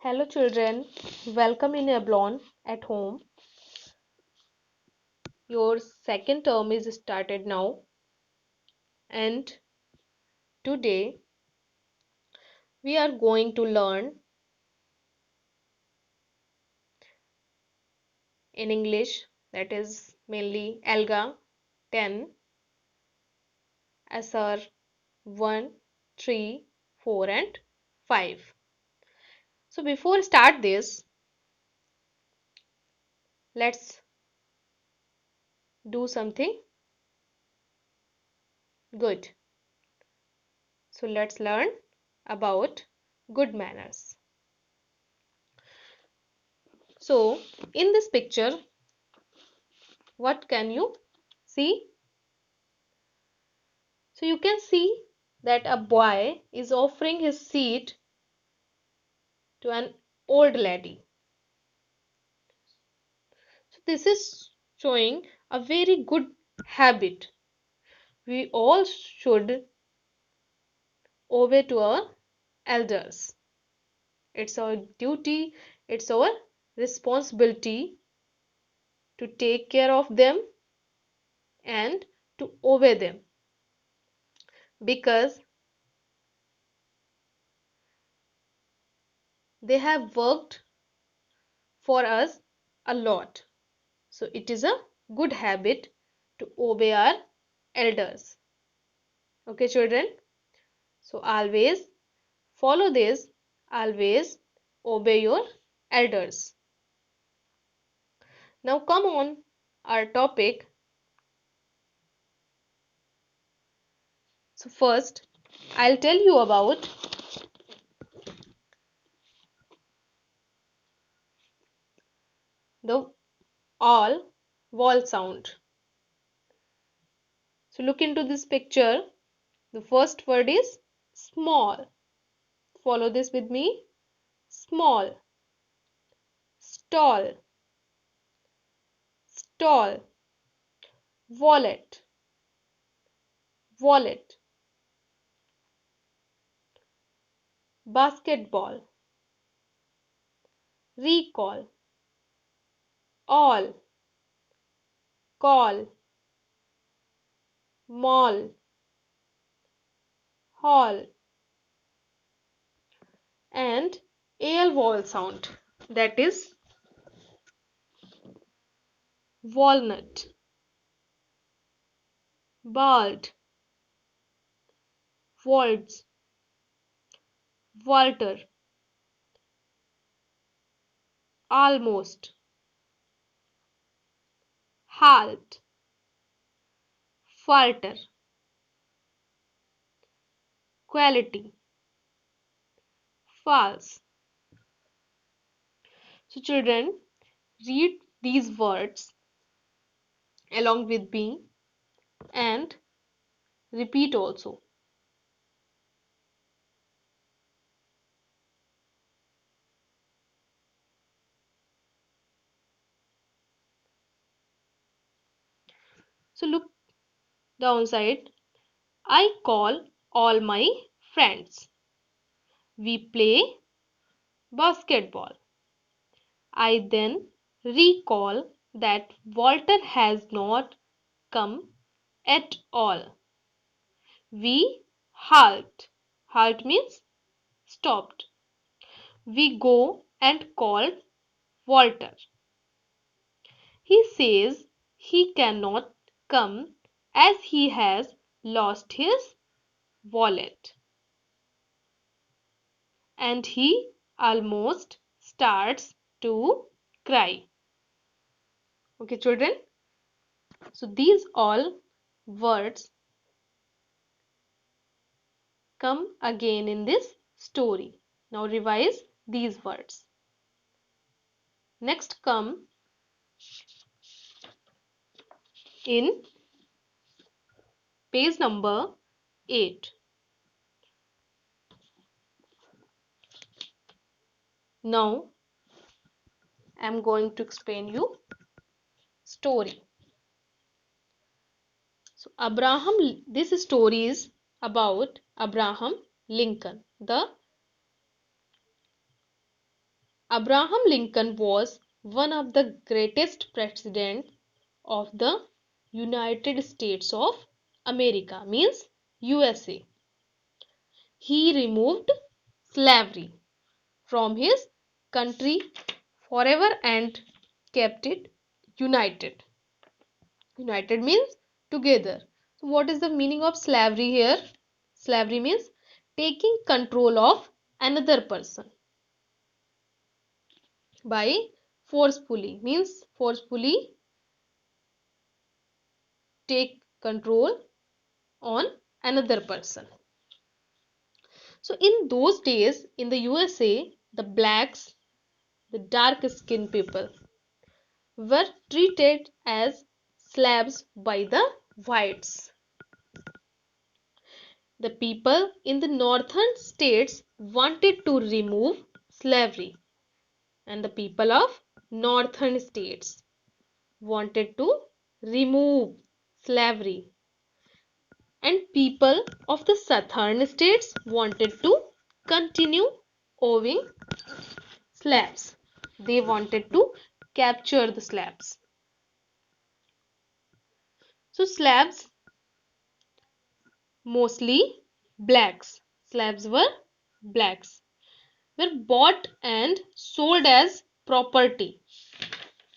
Hello children, welcome in Ablon at home. Your second term is started now and today we are going to learn in English, that is mainly Alga 10, SR 1, 3, 4 and 5. So before start this, let's do something good. So let's learn about good manners. So in this picture, what can you see? So you can see that a boy is offering his seat to an old lady. So this is showing a very good habit. We all should obey to our elders. It's our duty, it's our responsibility to take care of them and to obey them because they have worked for us a lot. So it is a good habit to obey our elders. Okay, children? So always follow this, always obey your elders. Now come on our topic. So first, I'll tell you about the all wall sound. So look into this picture. The first word is small. Follow this with me. Small, stall, stall, wallet, wallet, basketball, recall, all, call, mall, hall, and al vowel sound, that is walnut, bald, waltz, walter, almost, halt, falter, quality, false. So children, read these words along with me and repeat also. So look downside. I call all my friends. We play basketball. I then recall that Walter has not come at all. We halt. Halt means stopped. We go and call Walter. He says he cannot come as he has lost his wallet. And he almost starts to cry. Okay, children? So these all words come again in this story. Now revise these words. Next come in page number 8. Now I am going to explain you story. So this story is about Abraham Lincoln, the Abraham Lincoln was one of the greatest presidents of the United States of America, means USA. He removed slavery from his country forever and kept it united. United means together. So what is the meaning of slavery here? Slavery means taking control of another person by forcefully, means forcefully take control on another person. So in those days in the USA, the blacks, the dark skinned people, were treated as slaves by the whites. The people in the northern states wanted to remove slavery, and the people of northern states wanted to remove slavery, and people of the southern states wanted to continue owning slaves. They wanted to capture the slaves. So slaves, mostly blacks, slaves were blacks, were bought and sold as property.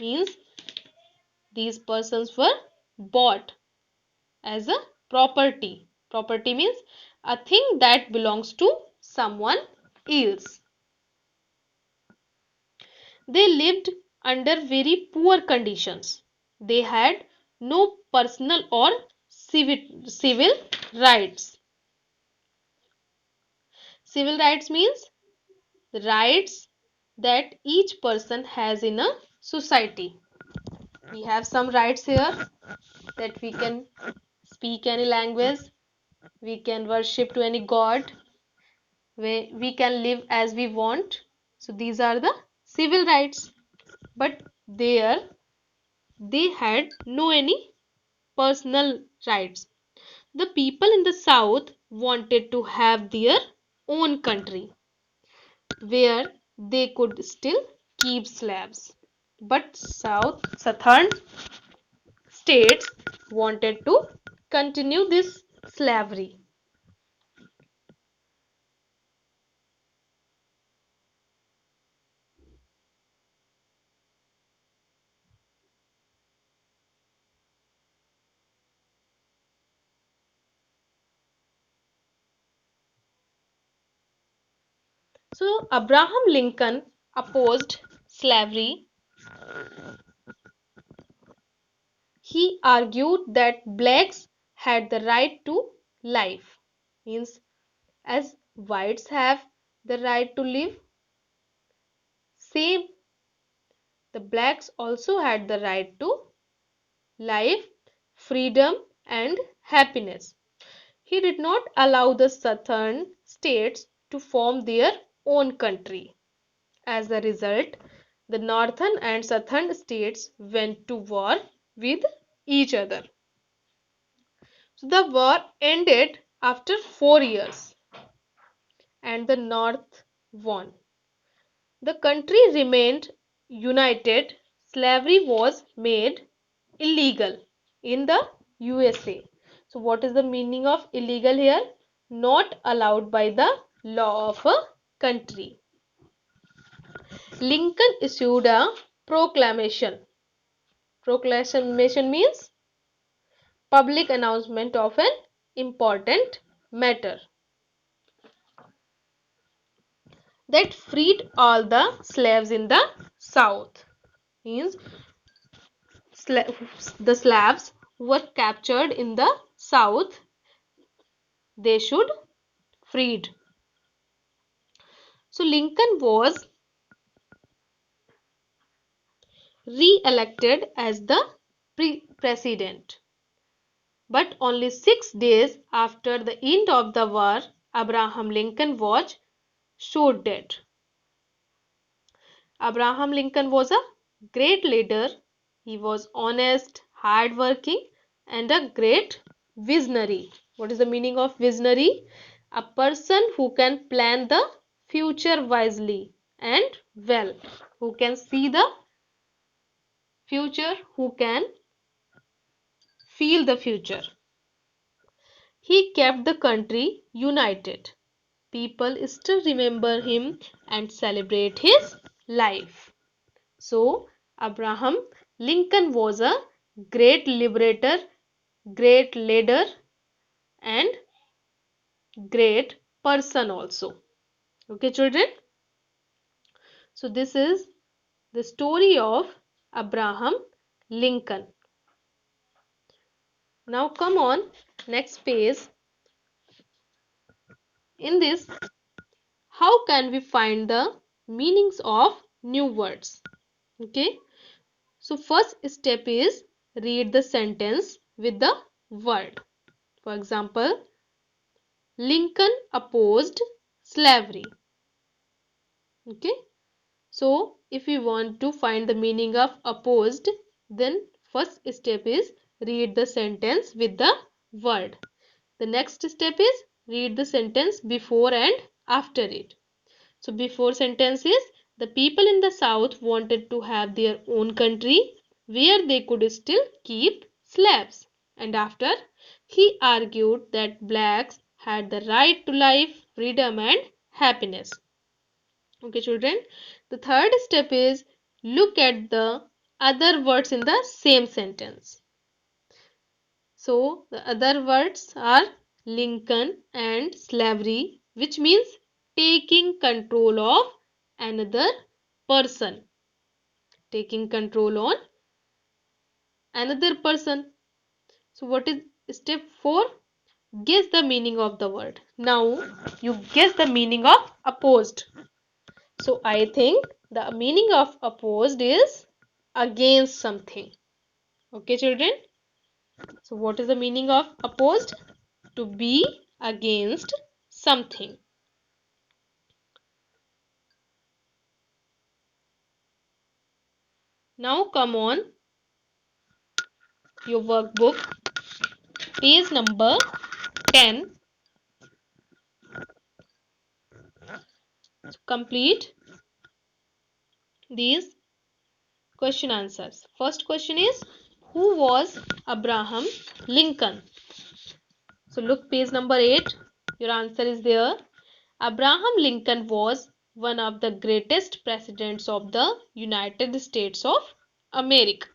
Means these persons were bought as a property. Property means a thing that belongs to someone else. They lived under very poor conditions. They had no personal or civil rights. Civil rights means the rights that each person has in a society. We have some rights here, that we can speak any language, we can worship to any god, we can live as we want. So these are the civil rights. But there they had no any personal rights. The people in the south wanted to have their own country where they could still keep slaves. But southern states wanted to continue this slavery. So Abraham Lincoln opposed slavery. He argued that blacks had the right to life. Means as whites have the right to live, same the blacks also had the right to life, freedom and happiness. He did not allow the southern states to form their own country. As a result, the northern and southern states went to war with each other. So the war ended after 4 years and the North won. The country remained united. Slavery was made illegal in the USA. So what is the meaning of illegal here? Not allowed by the law of a country. Lincoln issued a proclamation. Proclamation means public announcement of an important matter that freed all the slaves in the South. Means the slaves who were captured in the South, they should freed. So Lincoln was re-elected as the president. But only 6 days after the end of the war, Abraham Lincoln was shot dead. Abraham Lincoln was a great leader. He was honest, hardworking, and a great visionary. What is the meaning of visionary? A person who can plan the future wisely and well, who can see the future, who can feel the future. He kept the country united. People still remember him and celebrate his life. So, Abraham Lincoln was a great liberator, great leader, and great person also. Okay, children? So, this is the story of Abraham Lincoln. Now, come on, next page. In this, how can we find the meanings of new words? Okay, so first step is read the sentence with the word. For example, Lincoln opposed slavery. Okay, so if we want to find the meaning of opposed, then first step is read the sentence with the word. The next step is read the sentence before and after it. So before sentence is the people in the south wanted to have their own country where they could still keep slaves. And after, he argued that blacks had the right to life, freedom and happiness. Okay, children. The third step is look at the other words in the same sentence. So the other words are Lincoln and slavery, which means taking control of another person. Taking control on another person. So what is step 4? Guess the meaning of the word. Now you guess the meaning of opposed. So I think the meaning of opposed is against something. Okay, children? So what is the meaning of opposed? To be against something. Now come on your workbook, page number 10. So complete these question answers. First question is, who was Abraham Lincoln? So look page number 8. Your answer is there. Abraham Lincoln was one of the greatest presidents of the United States of America.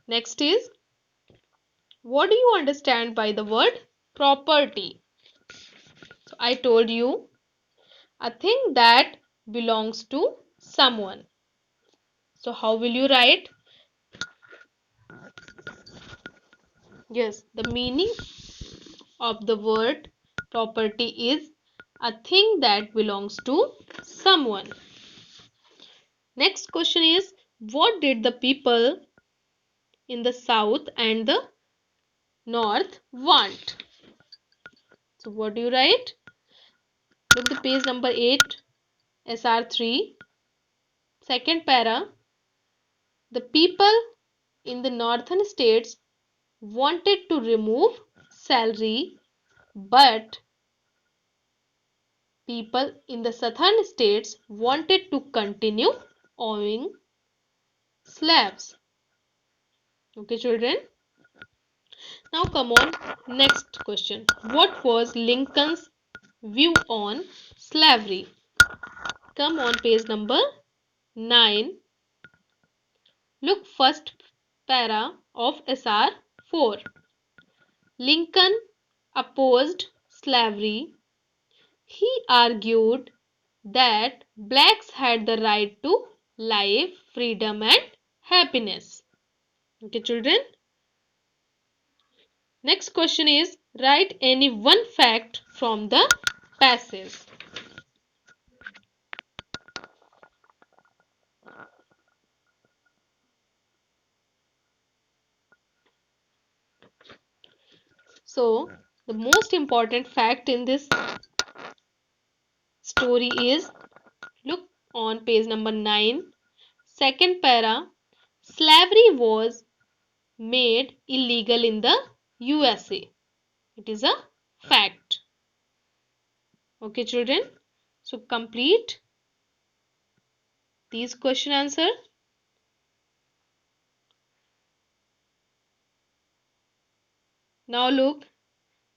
Next is, what do you understand by the word property? So I told you, a thing that belongs to someone. So how will you write? Yes, the meaning of the word property is a thing that belongs to someone. Next question is, what did the people in the south and the north want? So what do you write? Look at the page number 8, SR3, second para. The people in the northern states wanted to remove salary, but people in the southern states wanted to continue owning slaves. Okay, children. Now come on, next question. What was Lincoln's view on slavery? Come on page number 9. Look first para of SR 4. Lincoln opposed slavery. He argued that blacks had the right to life, freedom and happiness. Okay, children. Next question is, write any one fact from the passage. So, the most important fact in this story is, look on page number 9, second para. Slavery was made illegal in the USA. It is a fact. Okay, children. So, complete these question answer. Now look,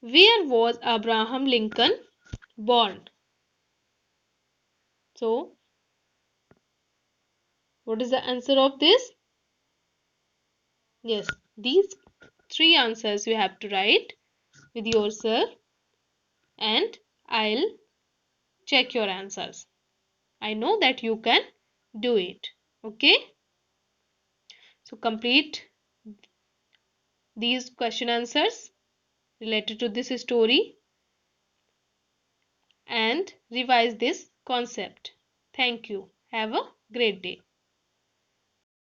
where was Abraham Lincoln born? So, what is the answer of this? Yes, these three answers you have to write with yourself, and I'll check your answers. I know that you can do it. Okay? So complete these question answers related to this story and revise this concept. Thank you. Have a great day.